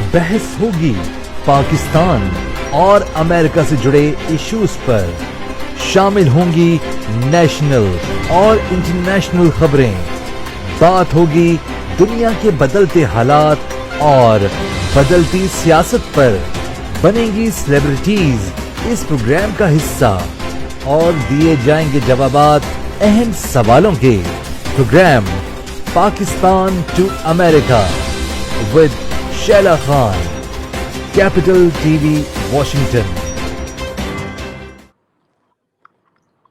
बहस होगी पाकिस्तान और अमेरिका से जुड़े इश्यूज पर। शामिल होंगी नेशनल और इंटरनेशनल खबरें। बात होगी दुनिया के बदलते हालात और बदलती सियासत पर। बनेंगी सेलिब्रिटीज इस प्रोग्राम का हिस्सा और दिए जाएंगे जवाबात अहम सवालों के। Programme Pakistan to America with Shaila Khan, capital TV, Washington.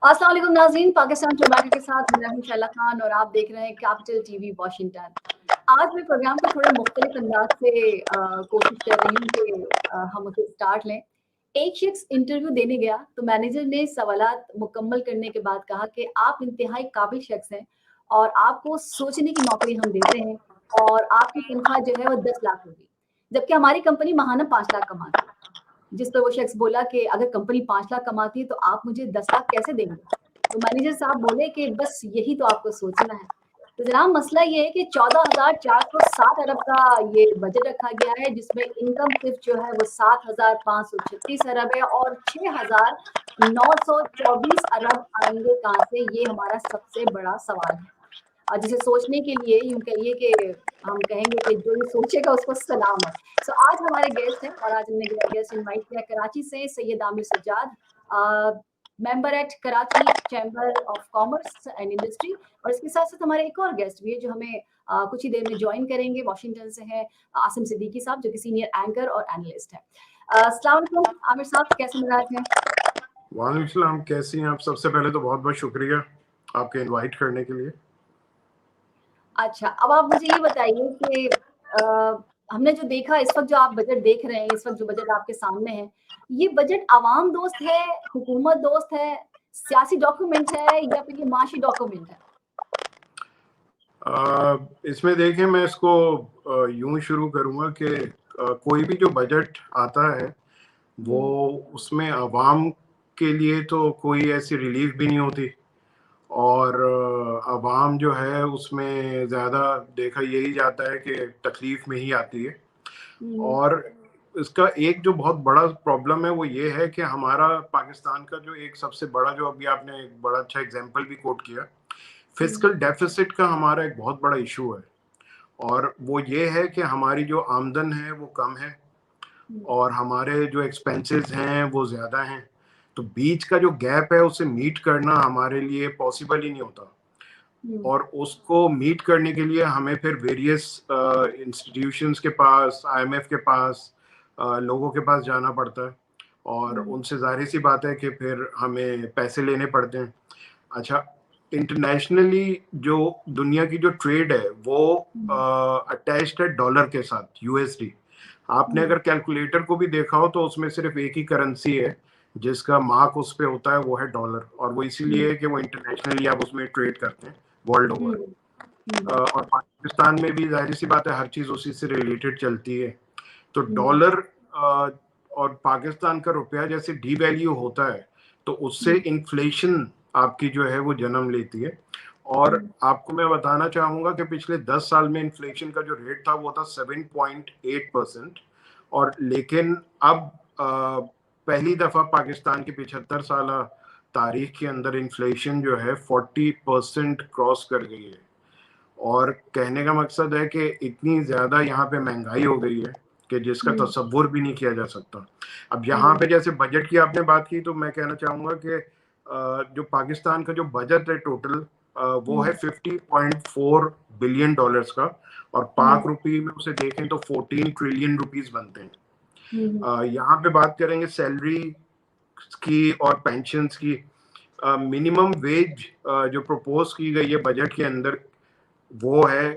अस्सलाम वालेकुम नाज़रीन, पाकिस्तान टू अमेरिका के साथ मैं हूं शैला खान और आप देख रहे हैं कैपिटल टीवी वॉशिंगटन। आज मैं प्रोग्राम को थोड़े मुख्तलिफ अंदाज से कोशिश कर रही हूँ कि हम उसे स्टार्ट लें। एक शख्स इंटरव्यू देने गया तो मैनेजर ने सवालात मुकम्मल करने के बाद कहा कि आप इंतहाई काबिल शख्स हैं और आपको सोचने की नौकरी हम देते हैं और आपकी तनख्वाह जो है वो 10 लाख होगी, जबकि हमारी कंपनी माहाना 5 लाख कमाती है। जिस पर वो शख्स बोला कि अगर कंपनी 5 लाख कमाती है तो आप मुझे 10 लाख कैसे देंगे? तो मैनेजर साहब बोले कि बस यही तो आपको सोचना है। तो जनाब मसला ये है कि 14,460 अरब का ये बजट रखा गया है, जिसमें इनकम सिर्फ जो है वो 7,536 अरब है और 6,924 अरब आएंगे कहाँ से, ये हमारा सबसे बड़ा सवाल है। और जिसे सोचने के लिए यूं कहिए कि हम कहेंगे कि जो ये सोचेगा उसको सलाम है। सो आज हमारे गेस्ट हैं और आज हमने गेस्ट इनवाइट किया कराची से Syed Aamir Sajjad, member eight Karachi chamber of commerce and industry, और इसके साथ साथ हमारे एक और गेस्ट भी है जो हमें कुछ ही देर में ज्वाइन करेंगे। वॉशिंगटन से है आसिम सिद्दीकी साहब, जो कि सीनियर एंकर और एनालिस्ट है। अस्सलाम वालेकुम आमिर साहब, कैसे मिजाज हैं? वालेकुम सलाम, कैसी हैं आप? सबसे पहले तो बहुत बहुत शुक्रिया आपके इनवाइट करने के लिए। अच्छा, अब आप मुझे ये बताइए कि हमने जो देखा इस वक्त जो आप बजट देख रहे हैं, इस वक्त जो बजट आपके सामने है, ये बजट आवाम दोस्त है, हुकूमत दोस्त है, सियासी डॉक्यूमेंट है या फिर ये माशी डॉक्यूमेंट है? इसमें देखें, मैं इसको यूं शुरू करूंगा कि कोई भी जो बजट आता है वो उसमें आवाम के लिए तो कोई ऐसी रिलीफ भी नहीं होती और आवाम जो है उसमें ज़्यादा देखा यही जाता है कि तकलीफ में ही आती है। और इसका एक जो बहुत बड़ा प्रॉब्लम है वो ये है कि हमारा पाकिस्तान का जो एक सबसे बड़ा, जो अभी आपने एक बड़ा अच्छा एग्जांपल भी कोट किया, फिस्कल डेफिसिट का हमारा एक बहुत बड़ा इशू है। और वो ये है कि हमारी जो आमदन है वो कम है और हमारे जो एक्सपेंसेस हैं वो ज़्यादा हैं। तो बीच का जो गैप है उसे मीट करना हमारे लिए पॉसिबल ही नहीं होता और उसको मीट करने के लिए हमें फिर वेरियस इंस्टीट्यूशंस के पास, IMF के पास, लोगों के पास जाना पड़ता है और उनसे जाहिर सी बात है कि फिर हमें पैसे लेने पड़ते हैं। अच्छा, इंटरनेशनली जो दुनिया की जो ट्रेड है वो अटैच्ड है डॉलर के साथ, USD। आपने अगर कैलकुलेटर को भी देखा हो तो उसमें सिर्फ एक ही करेंसी है जिसका मार्क उस पे होता है, वो है डॉलर, और वो इसीलिए है कि वो इंटरनेशनली आप उसमें ट्रेड करते हैं वर्ल्ड ओवर। और पाकिस्तान में भी जाहिर सी बात है हर चीज उसी से रिलेटेड चलती है। तो डॉलर और पाकिस्तान का रुपया जैसे डीवैल्यू होता है तो उससे इन्फ्लेशन आपकी जो है वो जन्म लेती है। और आपको मैं बताना चाहूंगा कि पिछले 10 साल में इन्फ्लेशन का जो रेट था वो था 7.8%, और लेकिन अब पहली दफा पाकिस्तान की 75 साल तारीख के अंदर इन्फ्लेशन जो है 40% क्रॉस कर गई है। और कहने का मकसद है कि इतनी ज्यादा यहाँ पे महंगाई हो गई है कि जिसका तसव्वुर भी नहीं किया जा सकता। अब यहाँ पे जैसे बजट की आपने बात की तो मैं कहना चाहूंगा कि जो पाकिस्तान का जो बजट है टोटल वो है 50.4 बिलियन डॉलर्स का, और पाक रुपये में उसे देखें तो 14 ट्रिलियन रुपीस बनते हैं। यहाँ पे बात करेंगे सैलरी की और पेंशन्स की। मिनिमम वेज जो प्रपोज की गई है बजट के अंदर वो है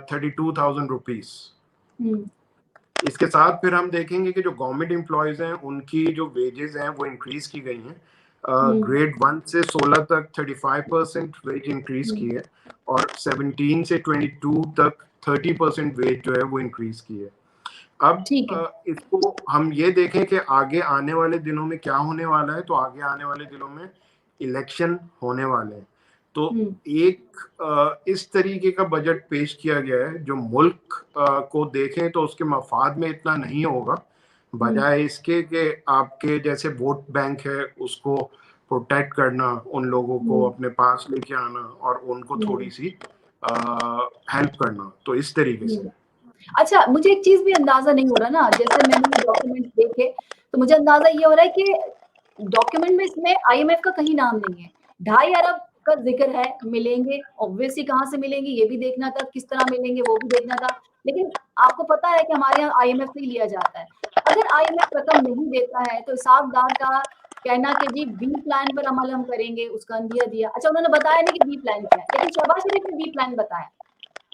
32,000 रुपीस। इसके साथ फिर हम देखेंगे कि जो गवर्नमेंट एम्प्लॉयज हैं उनकी जो वेजेस हैं वो इंक्रीज की गई हैं। ग्रेड 1 से 16 तक 35% वेज इंक्रीज की है और 17 से 22 तक 30% वेज जो है वो इंक्रीज की है। अब इसको हम ये देखें कि आगे आने वाले दिनों में क्या होने वाला है, तो आगे आने वाले दिनों में इलेक्शन होने वाले हैं। तो हम्म, एक इस तरीके का बजट पेश किया गया है जो मुल्क को देखें तो उसके मफाद में इतना नहीं होगा, बजाय इसके कि आपके जैसे वोट बैंक है उसको प्रोटेक्ट करना, उन लोगों को हम्म, अपने पास लेके आना और उनको हम्म, थोड़ी सी हेल्प करना, तो इस तरीके से। हम्म। अच्छा, मुझे एक चीज भी अंदाजा नहीं हो रहा ना, जैसे मैंने ये डॉक्यूमेंट देखे तो मुझे अंदाजा ये हो रहा है कि डॉक्यूमेंट में इसमें आईएमएफ का कहीं नाम नहीं है। 2.5 अरब का जिक्र है, मिलेंगे ऑब्वियसली, कहाँ से मिलेंगे ये भी देखना था, किस तरह मिलेंगे वो भी देखना था। लेकिन आपको पता है कि हमारे यहाँ आईएमएफ से ही लिया जाता है। अगर आईएमएफ रकम नहीं देता है तो हिसाबदार का कहना कि जी बी प्लान पर अमल हम करेंगे, उसका अंदिया दिया। अच्छा, उन्होंने बताया नहीं कि बी प्लान क्या है, लेकिन शहबाज शरीफ ने बी प्लान बताया।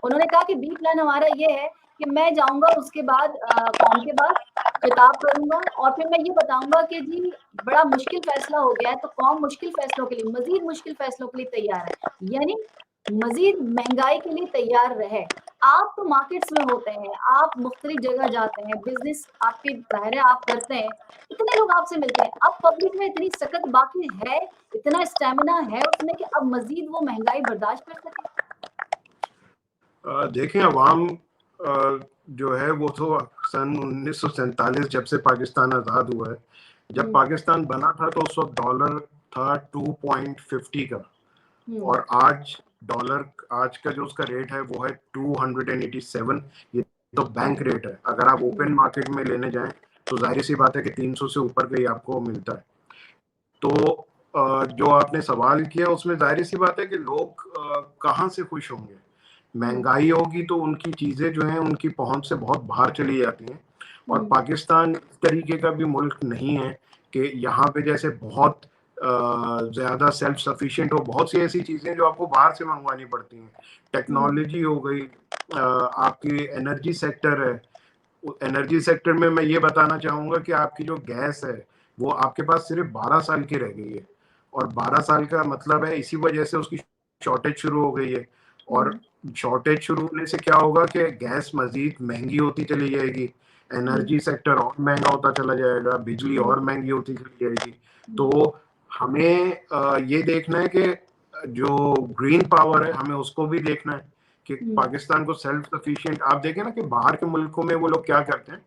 उन्होंने कहा कि बी प्लान हमारा ये है कि मैं जाऊंगा उसके बाद कौम के बाद खिताब करूंगा और फिर मैं ये बताऊंगा कि जी बड़ा मुश्किल फैसला हो गया है, तो कौम मुश्किल फैसलों के लिए, मजीद मुश्किल फैसलों के लिए तैयार है, यानी मजीद महंगाई के लिए तैयार रहे। आप तो मार्केट्स में होते हैं, आप मुख्तलिफ जगह जाते हैं, बिजनेस आपके ज़ाहिर है आप करते हैं, इतने लोग आपसे मिलते हैं, अब पब्लिक में इतनी सख्त बाकी है, इतना स्टेमिना है उसमें कि अब मजीद वो महंगाई बर्दाश्त कर सके। देखें, अवाम जो है वो तो सन 1947 जब से पाकिस्तान आज़ाद हुआ है, जब पाकिस्तान बना था तो उस वक्त डॉलर था 2.50 का, और आज डॉलर, आज का जो उसका रेट है वो है 287। ये तो बैंक रेट है। अगर आप ओपन मार्केट में लेने जाएं तो जाहिर सी बात है कि 300 से ऊपर का ही आपको मिलता है। तो जो आपने सवाल किया उसमें जाहिर सी बात है कि लोग कहाँ से खुश होंगे। महंगाई होगी तो उनकी चीज़ें जो हैं उनकी पहुंच से बहुत बाहर चली जाती हैं, और पाकिस्तान इस तरीके का भी मुल्क नहीं है कि यहाँ पे जैसे बहुत ज़्यादा सेल्फ सफिशिएंट हो। बहुत सी ऐसी चीज़ें जो आपको बाहर से मंगवानी पड़ती हैं, टेक्नोलॉजी हो गई, आपकी एनर्जी सेक्टर है। एनर्जी सेक्टर में मैं ये बताना चाहूँगा कि आपकी जो गैस है वो आपके पास सिर्फ 12 साल की रह गई है, और 12 साल का मतलब है इसी वजह से उसकी शॉर्टेज शुरू हो गई है। और शॉर्टेज शुरू होने से क्या होगा कि गैस मजीद महंगी होती चली जाएगी, एनर्जी सेक्टर और महंगा होता चला जाएगा, बिजली और महंगी होती चली जाएगी। तो हमें ये देखना है कि जो ग्रीन पावर है हमें उसको भी देखना है कि पाकिस्तान को सेल्फ सफिशिएंट। आप देखें ना कि बाहर के मुल्कों में वो लोग क्या करते हैं,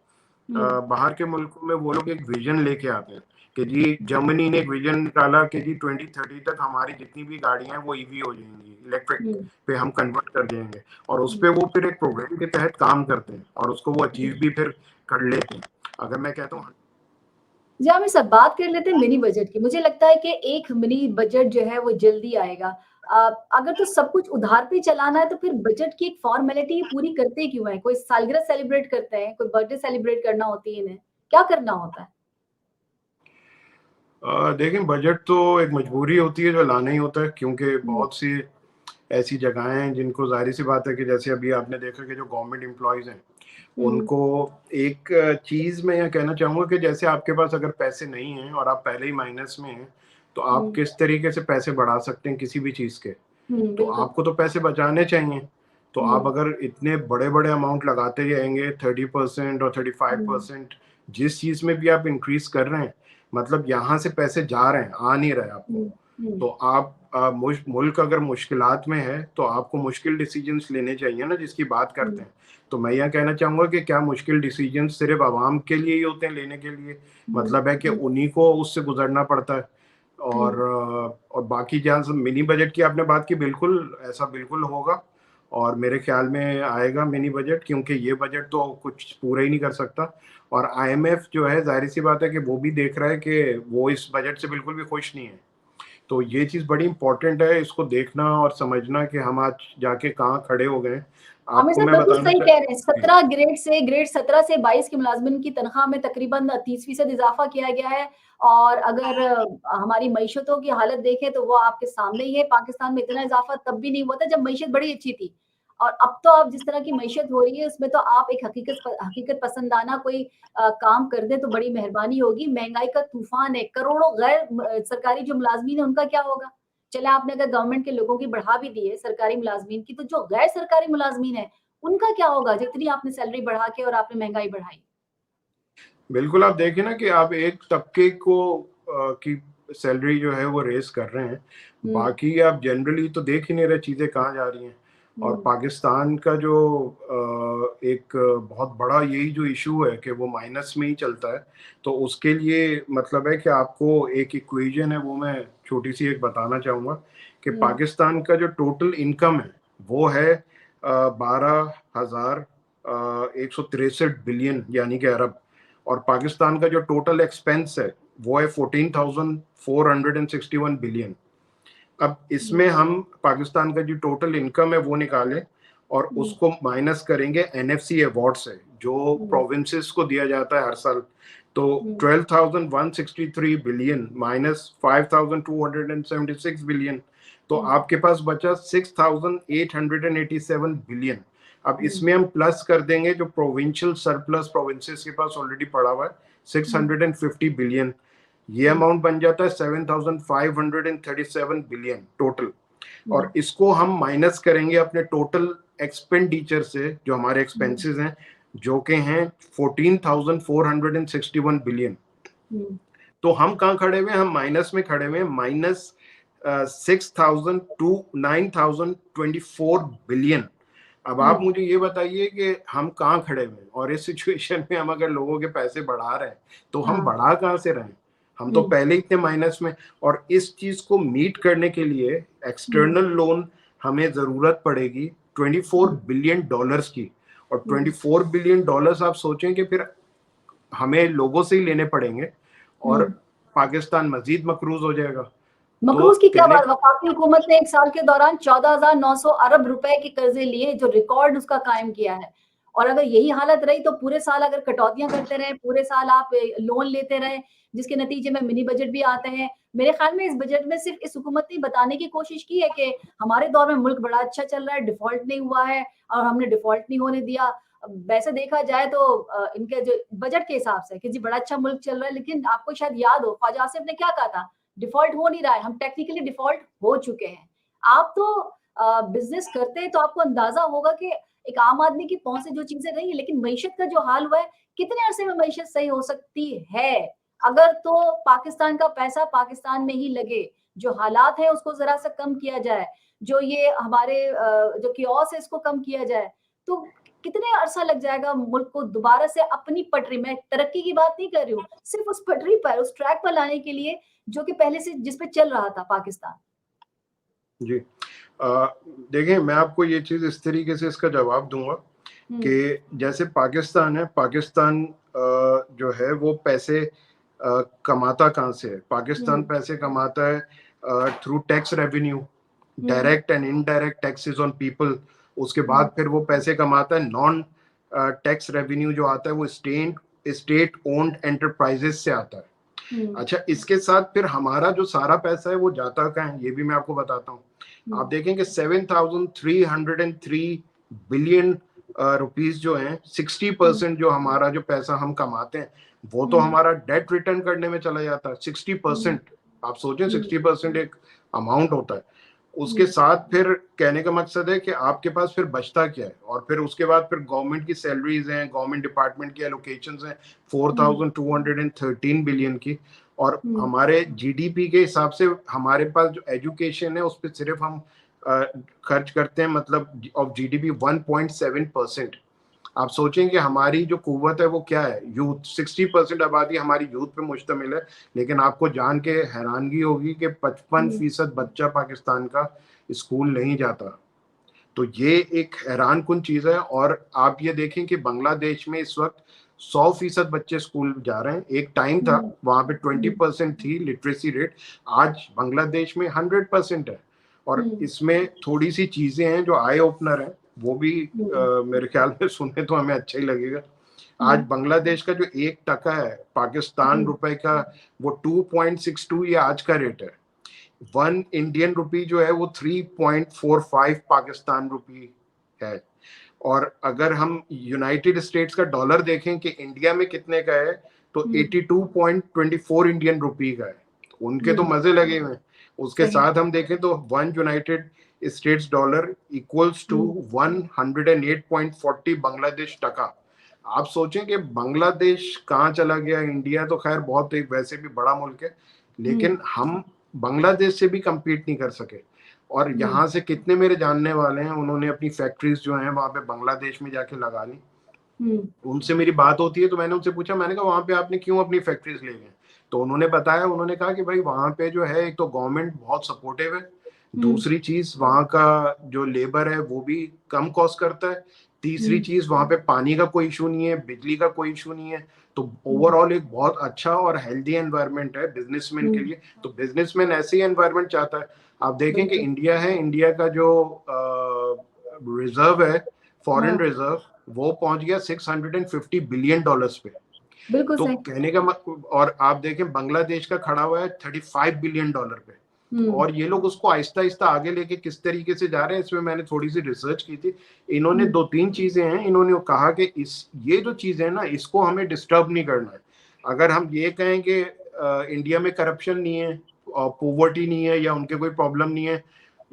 बाहर के मुल्कों में वो लोग एक विजन लेके आते हैं कि जी जर्मनी ने एक विजन निकाला कि जी 2030 तक हमारी जितनी भी गाड़ियां हैं वो ईवी हो जाएंगी, इलेक्ट्रिक पे हम कन्वर्ट कर देंगे, और उस पे वो फिर एक प्रोग्राम के तहत काम करते हैं और उसको वो अचीव भी फिर कर लेते हैं। अगर मैं कहता हूँ जी, हम सब बात कर लेते हैं मिनी बजट की। मुझे लगता है कि एक मिनी बजट जो है वो जल्दी आएगा। अगर तो सब कुछ उधार पे चलाना है तो फिर बजट की एक फॉर्मेलिटी पूरी करते क्यों हैं? कोई सालगिरह सेलिब्रेट करते हैं, कोई बर्थडे सेलिब्रेट करना होती है इन्हें, क्या करना होता है? देखें, बजट तो एक मजबूरी होती है जो लाना ही होता है, क्योंकि हुँ, बहुत सी ऐसी जगहें हैं जिनको जाहिर सी बात है कि जैसे अभी आपने देखा कि जो गवर्नमेंट एम्प्लॉयज़ हैं हुँ, उनको एक चीज़ मैं ये कहना चाहूँगा कि जैसे आपके पास अगर पैसे नहीं हैं और आप पहले ही माइनस में हैं, तो आप हुँ, किस तरीके से पैसे बढ़ा सकते हैं किसी भी चीज़ के। तो बिल्कुल। आपको तो पैसे बचाने चाहिए। तो हुँ, आप अगर इतने बड़े-बड़े अमाउंट लगाते जाएँगे 30% और हुँ, 35%, जिस चीज़ में भी आप इंक्रीज़ कर रहे हैं, मतलब यहाँ से पैसे जा रहे हैं, आ नहीं रहे आपको। हुँ, हुँ, तो आप मुल्क अगर मुश्किलात में है तो आपको मुश्किल डिसीजंस लेने चाहिए ना, जिसकी बात करते हुँ, हैं। तो मैं यह कहना चाहूँगा कि क्या मुश्किल डिसीजंस सिर्फ़ आवाम के लिए ही होते हैं लेने के लिए? हुँ, मतलब है कि हुँ, उन्हीं को उससे गुज़रना पड़ता है। हुँ, और बाकी जहाँ से मिनी बजट की आपने बात की, बिल्कुल ऐसा बिल्कुल होगा, और मेरे ख्याल में आएगा मिनी बजट, क्योंकि ये बजट तो कुछ पूरा ही नहीं कर सकता। और आईएमएफ जो है ज़ाहिर-सी बात है कि वो भी देख रहा है कि वो इस बजट से बिल्कुल भी खुश नहीं है। तो ये चीज़ बड़ी इम्पोर्टेंट है, इसको देखना और समझना कि हम आज जाके कहाँ खड़े हो गए हैं। आमिर आपको साहब मैं बिल्कुल बताना सही चा कह रहे हैं। जी। 17 ग्रेड 17 से 22 के मुलाज़िमिन की तनख्वाह में तकरीबन 30% इज़ाफ़ा किया गया है और अगर हमारी मईशतों की हालत देखें तो वो आपके सामने ही है। पाकिस्तान में इतना इज़ाफ़ा तब भी नहीं हुआ था जब मईशत बड़ी अच्छी थी और अब तो अब जिस तरह की मईशत हो रही है उसमें तो आप एक हकीकत पसंदाना कोई काम कर दें तो बड़ी मेहरबानी होगी। महँगाई का तूफ़ान है, करोड़ों गैर सरकारी जो मुलाज़मीन हैं उनका क्या होगा? चले आपने अगर गवर्नमेंट के लोगों की बढ़ा भी दी है सरकारी मुलाज़मीन की, तो जो गैर सरकारी मुलाज़मीन हैं, उनका क्या होगा जितनी आपने सैलरी बढ़ा के और आपने महँगाई बढ़ाई? बिल्कुल, आप देखिए ना कि आप एक तबके को की सैलरी जो है वो रेस कर रहे हैं, बाकी आप जनरली तो देख ही नहीं रहे चीज़ें कहाँ जा रही हैं। और पाकिस्तान का जो एक बहुत बड़ा यही जो इशू है कि वो माइनस में ही चलता है, तो उसके लिए मतलब है कि आपको एक इक्वेशन है वो मैं छोटी सी एक बताना चाहूँगा कि पाकिस्तान का जो टोटल इनकम है वो है 12,163 बिलियन यानी कि अरब, और पाकिस्तान का जो टोटल एक्सपेंस है वो है 14,461 बिलियन। अब इसमें हम पाकिस्तान का जो टोटल इनकम है वो निकालें और उसको माइनस करेंगे एनएफसी अवार्ड से जो प्रोविंसेस को दिया जाता है हर साल, तो 12,163 बिलियन माइनस 5,276 बिलियन, तो आपके पास बचा 6,887 बिलियन। अब इसमें हम प्लस कर देंगे जो प्रोविंशियल सरप्लस प्रोविंसेस के पास ऑलरेडी पड़ा हुआ है 650 बिलियन, ये अमाउंट बन जाता है 7,537 बिलियन टोटल। और इसको हम माइनस करेंगे अपने टोटल एक्सपेंडिचर से जो हमारे एक्सपेंसेस हैं जो कि हैं 14,461 बिलियन। तो हम कहाँ खड़े हुए हैं? हम माइनस में खड़े हुए हैं, माइनस 6,000 to 9,024 बिलियन। अब आप मुझे ये बताइए कि हम कहाँ खड़े हुए हैं, और इस सिचुएशन में हम अगर लोगों के पैसे बढ़ा रहे हैं तो हम बढ़ा कहाँ से रहे हैं? हम तो पहले ही इतने माइनस में, और इस चीज को मीट करने के लिए एक्सटर्नल लोन हमें जरूरत पड़ेगी 24 बिलियन डॉलर्स की, और 24 बिलियन डॉलर्स आप सोचें कि फिर हमें लोगों से ही लेने पड़ेंगे और पाकिस्तान मजीद मकरूज हो जाएगा। मकरूज की क्या बात, वफाकी हुकूमत ने एक साल के दौरान 14,900 अरब रुपए के कर्जे लिए, जो रिकॉर्ड उसका कायम किया है। और अगर यही हालत रही तो पूरे साल अगर कटौतियां करते रहे, पूरे साल आप लोन लेते रहे, जिसके नतीजे में मिनी बजट भी आते हैं। मेरे ख्याल में इस बजट में सिर्फ इस हुकूमत ने बताने की कोशिश की है कि हमारे दौर में मुल्क बड़ा अच्छा चल रहा है, डिफॉल्ट नहीं हुआ है और हमने डिफॉल्ट नहीं होने दिया। वैसे देखा जाए तो इनके जो बजट के हिसाब से कि जी बड़ा अच्छा मुल्क चल रहा है, लेकिन आपको शायद याद हो ख्वाजा आसिफ ने क्या कहा था, डिफॉल्ट हो नहीं रहा है, हम टेक्निकली डिफॉल्ट हो चुके हैं। आप तो बिजनेस करते हैं तो आपको अंदाजा होगा कि एक आम आदमी की पहुंच से जो चीजें रही है, लेकिन मईशत का जो हाल हुआ है, कितने अरसे में मईशत सही हो सकती है अगर तो पाकिस्तान का पैसा पाकिस्तान में ही लगे, जो हालात है उसको जरा सा कम किया जाए, जो ये हमारे जो कियोस है इसको कम किया जाए, तो कितने अरसा लग जाएगा मुल्क को दोबारा से अपनी पटरी में, तरक्की की बात नहीं कर रही हूँ, सिर्फ उस पटरी पर, उस ट्रैक पर लाने के लिए जो कि पहले से जिस पे चल रहा था पाकिस्तान। जी देखिए, मैं आपको ये चीज इस तरीके से इसका जवाब दूंगा कि जैसे पाकिस्तान है, पाकिस्तान जो है वो पैसे कमाता कहाँ से है? पाकिस्तान पैसे कमाता है through tax revenue, direct and indirect taxes on people. उसके बाद फिर वो पैसे कमाता है नॉन टैक्स रेवेन्यू जो आता है वो स्टेट ओन्ड एंटरप्राइजेस से आता है। अच्छा, इसके साथ फिर हमारा जो सारा पैसा है वो जाता कहाँ है, ये भी मैं आपको बताता हूँ। आप देखेंगे 7,303 बिलियन रुपीस जो हैं, 60% जो हमारा जो पैसा हम कमाते हैं वो तो हमारा डेट रिटर्न करने में चला जाता है। 60%, आप सोचें 60% एक अमाउंट होता है। उसके साथ फिर कहने का मकसद है कि आपके पास फिर बचता क्या है, और फिर उसके बाद फिर गवर्नमेंट की सैलरीज हैं, गवर्नमेंट डिपार्टमेंट की एलोकेशंस हैं 4,213 बिलियन की, और हमारे जीडीपी के हिसाब से हमारे पास जो एजुकेशन है उस पर सिर्फ हम खर्च करते हैं, मतलब ऑफ जीडीपी 1.7%। आप सोचें कि हमारी जो कुव्वत है वो क्या है, यूथ। 60% आबादी हमारी यूथ पे मुश्तमिल है, लेकिन आपको जान के हैरानगी होगी कि 55% बच्चा पाकिस्तान का स्कूल नहीं जाता। तो ये एक हैरान कुन चीज़ है। और आप ये देखें कि बांग्लादेश में इस वक्त 100% बच्चे स्कूल जा रहे हैं। एक टाइम था वहाँ पे 20% थी लिटरेसी रेट, आज बांग्लादेश में 100% है। और इसमें थोड़ी सी चीज़ें हैं जो आई ओपनर हैं, वो भी मेरे ख्याल में सुने तो हमें अच्छा ही लगेगा। आज बांग्लादेश का जो 1 टका है पाकिस्तान रुपए का, वो 2.62 ये आज का रेट है। 1 इंडियन रुपी जो है वो 3.45 पाकिस्तान रुपी है। और अगर हम यूनाइटेड स्टेट्स का डॉलर देखें कि इंडिया में कितने का है, तो 82.24 इंडियन रुपी का है। उनके तो मजे लगे हुए हैं। उसके साथ हम देखें तो 1 United States dollar equals to 108.40 Bangladesh taka. आप सोचें कि बांग्लादेश कहाँ चला गया, इंडिया तो खैर बहुत एक वैसे भी बड़ा मुल्क है, लेकिन हम बांग्लादेश से भी compete नहीं कर सके। और यहाँ से कितने मेरे जानने वाले हैं, उन्होंने अपनी फैक्ट्रीज जो हैं वहाँ पे बांग्लादेश में जाके लगा ली। उनसे मेरी बात होती है तो मैंने उनसे पूछा, मैंने कहा वहाँ पे आपने क्यों अपनी फैक्ट्रीज ले गए? तो उन्होंने बताया, उन्होंने कहा कि भाई वहाँ पे जो है, एक तो गवर्नमेंट बहुत सपोर्टिव है, दूसरी चीज वहाँ का जो लेबर है वो भी कम कॉस्ट करता है, तीसरी चीज वहाँ पे पानी का कोई इशू नहीं है, बिजली का कोई इशू नहीं है। तो ओवरऑल एक बहुत अच्छा और हेल्दी एनवायरनमेंट है बिजनेसमैन के लिए। तो बिजनेसमैन ऐसे ही एनवायरनमेंट चाहता है। आप देखें कि इंडिया है, इंडिया का जो रिजर्व है, फॉरेन रिजर्व, वो पहुंच गया $650 बिलियन पे। बिल्कुल तो सही। कहने का और आप देखें बांग्लादेश का खड़ा हुआ है $35 बिलियन पे। और ये लोग उसको आहिस्ता आहिस्ता आगे लेके किस तरीके से जा रहे हैं, इसमें मैंने थोड़ी सी रिसर्च की थी। इन्होंने 2-3 चीजें हैं, इन्होंने कहा कि ये जो चीजें है ना, इसको हमें डिस्टर्ब नहीं करना है। अगर हम ये कहें कि इंडिया में करप्शन नहीं है, पॉवर्टी नहीं है, या उनके कोई प्रॉब्लम नहीं है,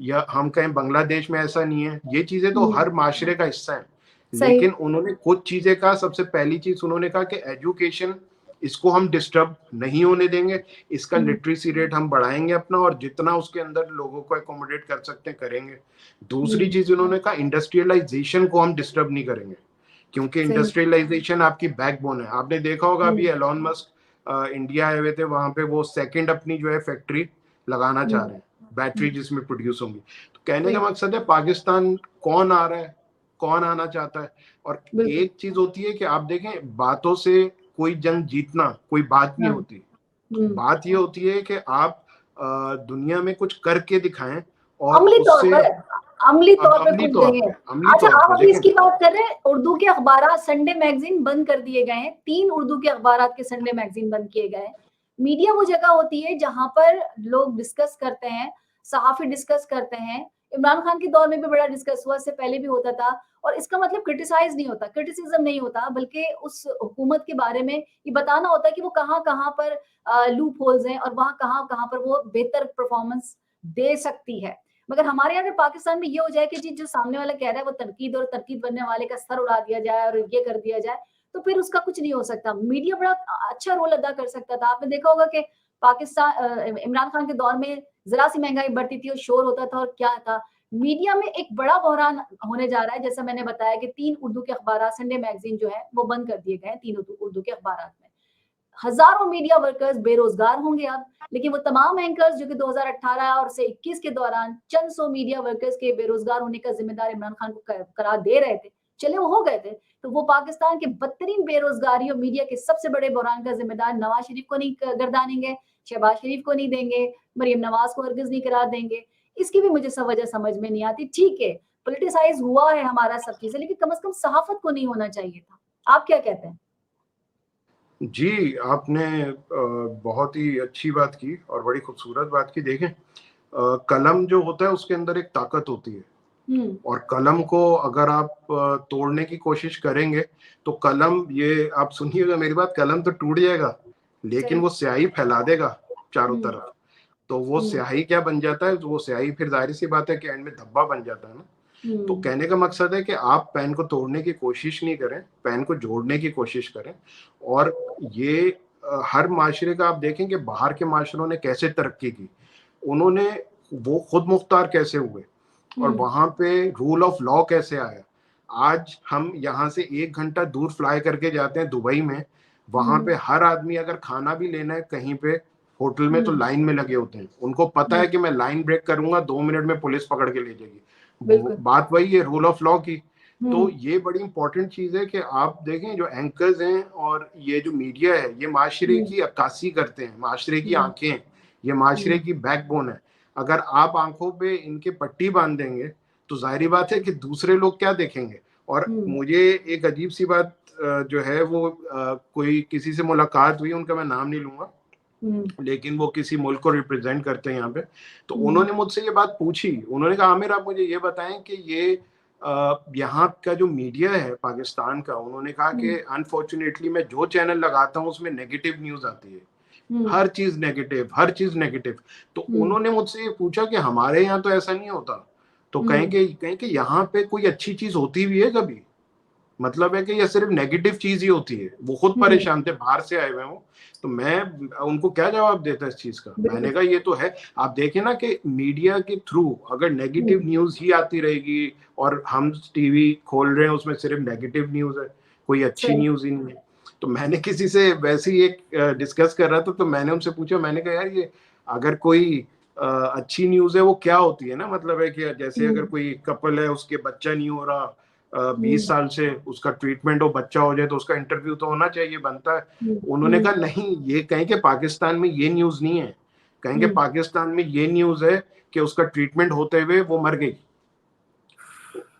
या हम कहें बांग्लादेश में ऐसा नहीं है, ये चीजें तो हर माशरे का हिस्सा है। लेकिन उन्होंने कुछ चीजें कहा। सबसे पहली चीज उन्होंने कहा कि एजुकेशन, इसको हम डिस्टर्ब नहीं होने देंगे, इसका लिटरेसी रेट हम बढ़ाएंगे अपना, और जितना उसके अंदर लोगों को एकोमोडेट कर सकते हैं करेंगे। दूसरी चीज उन्होंने कहा, इंडस्ट्रियलाइजेशन को हम डिस्टर्ब नहीं करेंगे, क्योंकि इंडस्ट्रियलाइजेशन आपकी बैकबोन है। आपने देखा होगा अभी एलॉन मस्क इंडिया आए हुए थे, वहां पे वो सेकंड अपनी जो है फैक्ट्री लगाना चाह रहे हैं, बैटरी जिसमें प्रोड्यूस होंगी। तो कहने का मकसद है, पाकिस्तान कौन आ रहा है, कौन आना चाहता है। और एक चीज होती है कि आप देखें, बातों से कोई जंग जीतना कोई बात नहीं होती। बात ये होती है कि आप दुनिया में कुछ करके दिखाएं और अमली तौर पे अमली कुछ तौर देंगे। पे अच्छा, आप अभी इसकी बात कर रहे हैं, उर्दू के अखबार संडे मैगजीन बंद कर दिए गए हैं। 3 उर्दू के अखबार के संडे मैगजीन बंद किए गए हैं। मीडिया वो जगह होती है जहां पर लोग डिस्कस करते हैं, सहाफी डिस्कस करते हैं। इमरान खान के दौर में भी बड़ा डिस्कस हुआ, इससे पहले भी होता था। और इसका मतलब क्रिटिसाइज नहीं होता, क्रिटिसिज्म नहीं होता, बल्कि उस हुकूमत के बारे में ये बताना होता है कि वो कहाँ पर लूप होल्स हैं और वहां कहाँ पर वो बेहतर परफॉर्मेंस दे सकती है। मगर हमारे यहाँ पाकिस्तान में ये हो जाए कि जी जो सामने वाला कह रहा है वो तनकीद, और तनकीद बनने वाले का सर उड़ा दिया जाए और ये कर दिया जाए, तो फिर उसका कुछ नहीं हो सकता। मीडिया बड़ा अच्छा रोल अदा कर सकता था। आपने देखा होगा कि पाकिस्तान इमरान खान के दौर में जरा सी महंगाई बढ़ती थी और शोर होता था, और क्या था, मीडिया में एक बड़ा बहरान होने जा रहा है। जैसा मैंने बताया कि 3 उर्दू के अखबार संडे मैगजीन जो है वो बंद कर दिए गए हैं। 3 उर्दू के अखबार में हजारों मीडिया वर्कर्स बेरोजगार होंगे अब। लेकिन वो तमाम एंकर्स जो कि 2018 और से 21 के दौरान चंद सौ मीडिया वर्कर्स के बेरोजगार होने का जिम्मेदार इमरान खान को करार दे रहे थे, चले वो हो गए थे, तो वो पाकिस्तान के बदतरीन बेरोजगारी और मीडिया के सबसे बड़े बहरान का जिम्मेदार नवाज शरीफ को नहीं गर्दानेंगे, शहबाज शरीफ को नहीं देंगे, मरियम नवाज को हरगिज नहीं करार देंगे। इसकी भी मुझे वजह समझ में नहीं आती। ठीक है, पॉलिटिसाइज हुआ है हमारा सब चीजें, लेकिन कम से कम सहाफत को नहीं होना चाहिए था। आप क्या कहते हैं? जी, आपने बहुत ही अच्छी बात की और बड़ी खूबसूरत बात की। देखें, कलम जो होता है उसके अंदर एक ताकत होती है, और कलम को अगर आप तोड़ने की कोशिश करेंगे तो कलम, ये आप सुनिएगा मेरी बात, कलम तो टूट जाएगा लेकिन वो स्याही फैला देगा चारों तरफ। तो वो स्याही क्या बन जाता है, वो स्याही फिर जाहिर सी बात है कि एंड में धब्बा बन जाता है ना। तो कहने का मकसद है कि आप पेन को तोड़ने की कोशिश नहीं करें, पेन को जोड़ने की कोशिश करें। और ये हर माशरे का आप देखें कि बाहर के माशरों ने कैसे तरक्की की, उन्होंने वो खुद मुख्तार कैसे हुए और वहां पे रूल ऑफ लॉ कैसे आया। आज हम यहाँ से 1 घंटा दूर फ्लाई करके जाते हैं दुबई में, वहां पे हर आदमी अगर खाना भी लेना है कहीं पे होटल में तो लाइन में लगे होते हैं। उनको पता है कि मैं लाइन ब्रेक करूंगा 2 मिनट में पुलिस पकड़ के ले जाएगी। बात वही है रूल ऑफ लॉ की। तो ये बड़ी इंपॉर्टेंट चीज है कि आप देखें जो एंकर्स हैं और ये जो मीडिया है, ये माशरे की अक्कासी करते हैं, माशरे की आंखें, ये माशरे की बैकबोन है। अगर आप आंखों पे इनके पट्टी बांध देंगे तो जाहिर बात है कि दूसरे लोग क्या देखेंगे। और मुझे एक अजीब सी बात जो है वो कोई किसी से मुलाकात हुई, उनका मैं नाम नहीं लूंगा, लेकिन वो किसी मुल्क को रिप्रेजेंट करते हैं यहाँ पे। तो उन्होंने मुझसे ये बात पूछी, उन्होंने कहा आमिर आप मुझे ये बताएं कि ये यहाँ का जो मीडिया है पाकिस्तान का, उन्होंने कहा कि अनफॉर्चुनेटली मैं जो चैनल लगाता हूँ उसमें नेगेटिव न्यूज आती है, हर चीज नेगेटिव, हर चीज नेगेटिव। तो उन्होंने मुझसे ये पूछा कि हमारे यहाँ तो ऐसा नहीं होता, तो कहें कि यहाँ पे कोई अच्छी चीज होती भी है कभी? मतलब है कि ये सिर्फ नेगेटिव चीज ही होती है। वो खुद परेशान थे, बाहर से आए हुए हो, तो मैं उनको क्या जवाब देता इस चीज का। मैंने कहा ये तो है, आप देखें ना कि मीडिया के थ्रू अगर नेगेटिव न्यूज ही आती रहेगी और हम टीवी खोल रहे हैं उसमें सिर्फ नेगेटिव न्यूज है, कोई अच्छी न्यूज ही नहीं है। तो मैंने किसी से वैसे ही एक डिस्कस कर रहा था, तो मैंने उनसे पूछा, मैंने कहा यार ये अगर कोई अच्छी न्यूज है वो क्या होती है ना, मतलब है कि जैसे अगर कोई कपल है उसके बच्चा नहीं हो रहा 20 साल से, उसका ट्रीटमेंट हो, बच्चा हो जाए तो उसका इंटरव्यू तो होना चाहिए, बनता है। उन्होंने कहा नहीं, ये कहें कि पाकिस्तान में ये न्यूज नहीं है, कहेंगे पाकिस्तान में ये न्यूज है कि उसका ट्रीटमेंट होते हुए वो मर गई,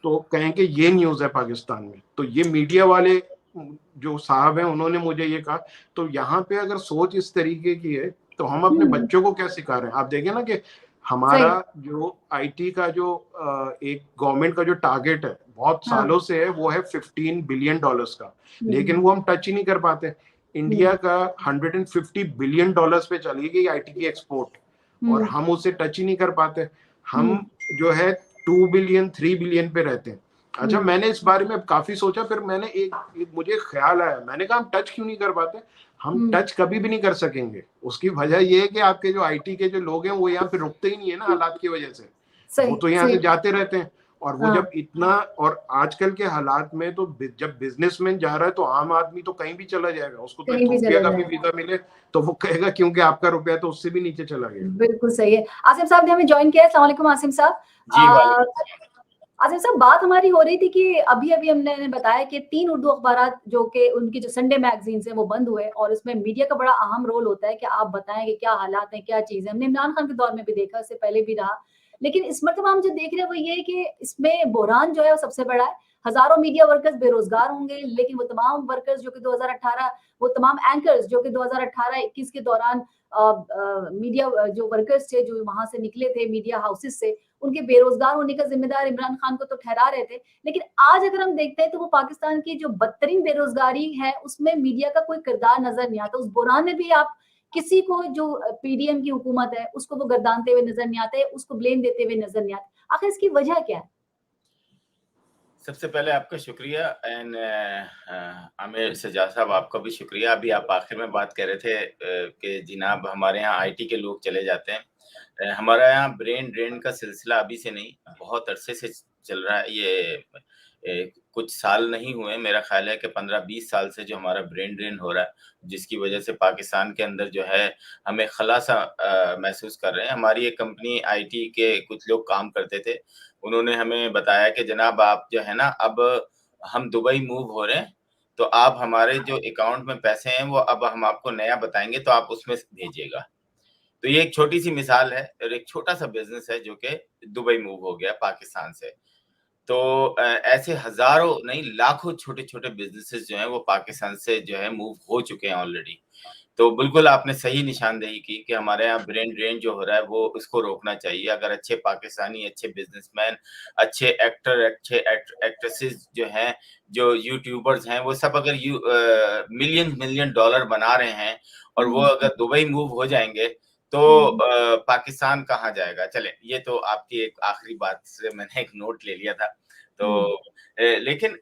तो कहेंगे ये न्यूज है पाकिस्तान में। तो ये मीडिया वाले जो साहब हैं उन्होंने मुझे ये कहा। तो यहाँ पे अगर सोच इस तरीके की है तो हम अपने बच्चों को क्या सिखा रहे हैं। आप देखें ना कि हमारा जो आईटी का जो एक गवर्नमेंट का जो टारगेट है बहुत सालों से है, वो है $15 बिलियन का, लेकिन वो हम टच ही नहीं कर पाते। इंडिया का $150 बिलियन पे चली गई आईटी की एक्सपोर्ट, और हम उसे टच ही नहीं कर पाते। हम जो है 2 बिलियन 3 बिलियन पे रहते हैं। अच्छा, मैंने इस बारे में काफी सोचा, फिर मैंने एक मुझे ख्याल आया, मैंने कहा हम टच क्यों नहीं कर पाते। हम टच कभी भी नहीं कर सकेंगे। उसकी वजह ये है कि आपके जो आईटी के जो लोग हैं वो यहाँ पे रुकते ही नहीं है ना हालात की वजह से, वो तो यहाँ से जाते रहते हैं। और वो जब इतना, और आजकल के हालात में तो जब बिजनेसमैन जा रहा है तो आम आदमी तो कहीं भी चला जाएगा, उसको तो 1 रुपया का भी वीजा मिले तो वो कहेगा क्योंकि आपका रुपया तो उससे भी नीचे चला गया। बिल्कुल सही है। आसिम साहब ने हमें ज्वाइन किया है। अस्सलाम वालेकुम आसिम साहब। आसिम साहब, बात हमारी हो रही थी कि अभी हमने बताया कि 3 उर्दू अखबार जो कि उनकी जो संडे मैगजीन्स हैं वो बंद हुए, और इसमें मीडिया का बड़ा अहम रोल होता है कि आप बताएं कि क्या हालात हैं, क्या चीज़ है। हमने इमरान खान के दौर में भी देखा, इससे पहले भी रहा, लेकिन इस मरतबा हम जो देख रहे हैं वो ये है कि इसमें बुहरान जो है वो सबसे बड़ा है। हजारों मीडिया वर्कर्स बेरोजगार होंगे, लेकिन वो तमाम वर्कर्स जो कि 2018, वो तमाम एंकर्स जो कि 2018-21 के दौरान मीडिया जो वर्कर्स थे जो वहां से निकले थे मीडिया हाउसेस से, उनके बेरोजगार होने का जिम्मेदार इमरान खान को तो ठहरा रहे थे। लेकिन आज अगर हम देखते हैं तो वो पाकिस्तान की जो बदतरीन बेरोजगारी है उसमें मीडिया का कोई किरदार नजर नहीं आता। उस बुरान में भी आप किसी को, जो पीडीएम की हुकूमत है उसको वो गर्दानते हुए नजर नहीं आते, उसको ब्लेम देते हुए नजर नहीं आते। आखिर इसकी वजह क्या है? सबसे पहले आपका शुक्रिया, एंड आमिर सज्जाद साहब आपका भी शुक्रिया। अभी आप आखिर में बात कर रहे थे कि जनाब हमारे यहाँ आईटी के लोग चले जाते हैं। हमारा यहाँ ब्रेन ड्रेन का सिलसिला अभी से नहीं, बहुत अरसे से चल रहा है। ये कुछ साल नहीं हुए, मेरा ख्याल है कि 15-20 साल से जो हमारा ब्रेन ड्रेन हो रहा है, जिसकी वजह से पाकिस्तान के अंदर जो है हमें खलासा महसूस कर रहे हैं। हमारी एक कंपनी आईटी के कुछ लोग काम करते थे, उन्होंने हमें बताया कि जनाब आप जो है ना, अब हम दुबई मूव हो रहे हैं, तो आप हमारे जो अकाउंट में पैसे हैं वो अब हम आपको नया बताएंगे तो आप उसमें भेजिएगा। तो ये एक छोटी सी मिसाल है, और एक छोटा सा बिजनेस है जो कि दुबई मूव हो गया पाकिस्तान से। तो ऐसे हजारों नहीं लाखों छोटे छोटे बिजनेसेस जो हैं वो पाकिस्तान से जो है मूव हो चुके हैं ऑलरेडी। तो बिल्कुल आपने सही निशानदेही की कि हमारे यहाँ ब्रेन ड्रेन जो हो रहा है वो इसको रोकना चाहिए। अगर अच्छे पाकिस्तानी, अच्छे बिजनेसमैन, अच्छे एक्टर, अच्छे एक्ट्रेसेस जो हैं, जो यूट्यूबर्स हैं, वो सब अगर मिलियन डॉलर बना रहे हैं और वो अगर दुबई मूव हो जाएंगे तो पाकिस्तान कहाँ जाएगा। चले, ये तो आपकी एक आखिरी बात से मैंने एक नोट ले लिया था। तो लेकिन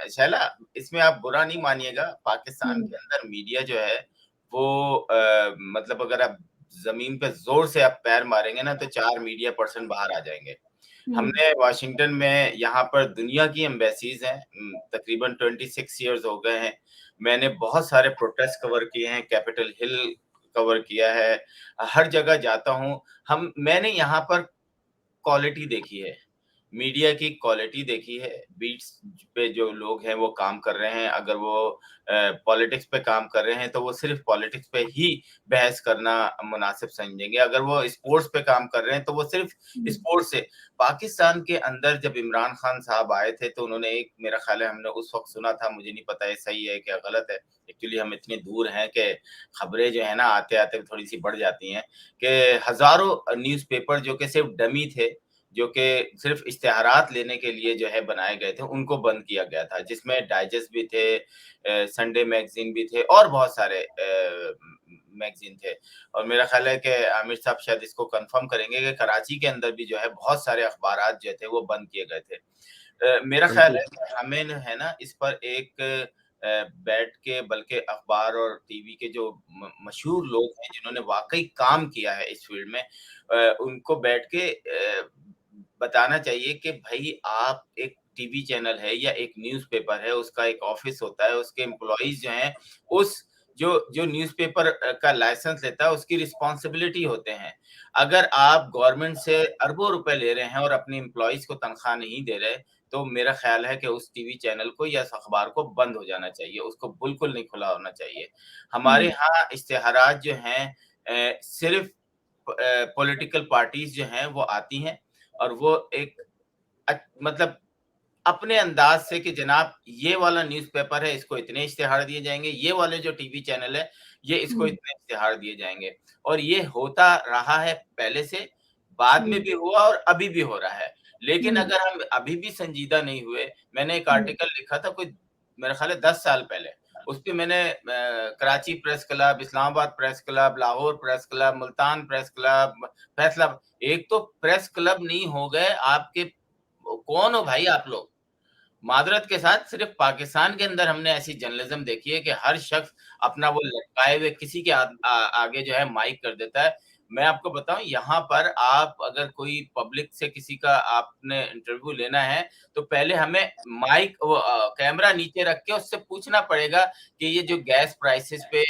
शैला, इसमें आप बुरा नहीं मानिएगा, पाकिस्तान के अंदर मीडिया जो है वो मतलब अगर आप जमीन पे जोर से आप पैर मारेंगे ना तो 4 मीडिया पर्सन बाहर आ जाएंगे। हमने वाशिंगटन में, यहाँ पर दुनिया की एम्बेसीज हैं, तकरीबन 26 ईयर्स हो गए हैं। मैंने बहुत सारे प्रोटेस्ट कवर किए हैं, कैपिटल हिल कवर किया है, हर जगह जाता हूँ। मैंने यहाँ पर क्वालिटी देखी है, मीडिया की क्वालिटी देखी है। बीट्स पे जो लोग हैं वो काम कर रहे हैं, अगर वो पॉलिटिक्स पे काम कर रहे हैं तो वो सिर्फ पॉलिटिक्स पे ही बहस करना मुनासिब समझेंगे। अगर वो स्पोर्ट्स पे काम कर रहे हैं तो वो सिर्फ स्पोर्ट्स से। पाकिस्तान के अंदर जब इमरान खान साहब आए थे तो उन्होंने एक, मेरा ख्याल है हमने उस वक्त सुना था, मुझे नहीं पता ये सही है क्या गलत है, एक्चुअली हम इतने दूर हैं कि खबरें जो है ना आते आते थोड़ी सी बढ़ जाती हैं, कि हजारों न्यूज़पेपर जो कि सिर्फ डमी थे, जो कि सिर्फ इश्तिहारात लेने के लिए जो है बनाए गए थे, उनको बंद किया गया था, जिसमें डाइजेस्ट भी थे, संडे मैगजीन भी थे और बहुत सारे मैगजीन थे। और मेरा ख्याल है कि आमिर साहब शायद इसको कंफर्म करेंगे कि कराची के अंदर भी जो है बहुत सारे अखबारात जो थे वो बंद किए गए थे। मेरा ख्याल है कि हमें है ना इस पर एक बैठ के, बल्कि अखबार और टीवी के जो मशहूर लोग हैं जिन्होंने वाकई काम किया है इस फील्ड में, उनको बैठ के बताना चाहिए कि भाई आप एक टीवी चैनल है या एक न्यूज़पेपर है, उसका एक ऑफिस होता है, उसके एम्प्लॉइज जो हैं उस जो जो न्यूज़पेपर का लाइसेंस लेता है उसकी रिस्पॉन्सिबिलिटी होते हैं। अगर आप गवर्नमेंट से अरबों रुपए ले रहे हैं और अपने एम्प्लॉइज को तनख्वाह नहीं दे रहे, तो मेरा ख्याल है कि उस टीवी चैनल को या अखबार को बंद हो जाना चाहिए, उसको बिल्कुल नहीं खुला होना चाहिए। हमारे यहाँ इश्तिहारात जो हैं सिर्फ पॉलिटिकल पार्टीज जो हैं वो आती हैं और वो एक मतलब अपने अंदाज से कि जनाब ये वाला न्यूज़पेपर है, इसको इतने इश्तिहार दिए जाएंगे, ये वाले जो टीवी चैनल है ये इसको इतने इश्तिहार दिए जाएंगे। और ये होता रहा है पहले से, बाद में भी हुआ और अभी भी हो रहा है। लेकिन अगर हम अभी भी संजीदा नहीं हुए, मैंने एक आर्टिकल लिखा था कोई मेरा ख्याल है 10 साल पहले, उसपे मैंने Karachi press club, Islamabad press club, Lahore press club, Multan press club, फैसला, एक तो प्रेस क्लब नहीं हो गए आपके, कौन हो भाई आप लोग? मादरत के साथ सिर्फ पाकिस्तान के अंदर हमने ऐसी जर्नलिज्म देखी है कि हर शख्स अपना वो लटकाए हुए किसी के आगे जो है माइक कर देता है। मैं आपको बताऊं, यहाँ पर आप अगर कोई पब्लिक से किसी का आपने इंटरव्यू लेना है तो पहले हमें माइक कैमरा नीचे रख के उससे पूछना पड़ेगा कि ये जो गैस प्राइसेस पे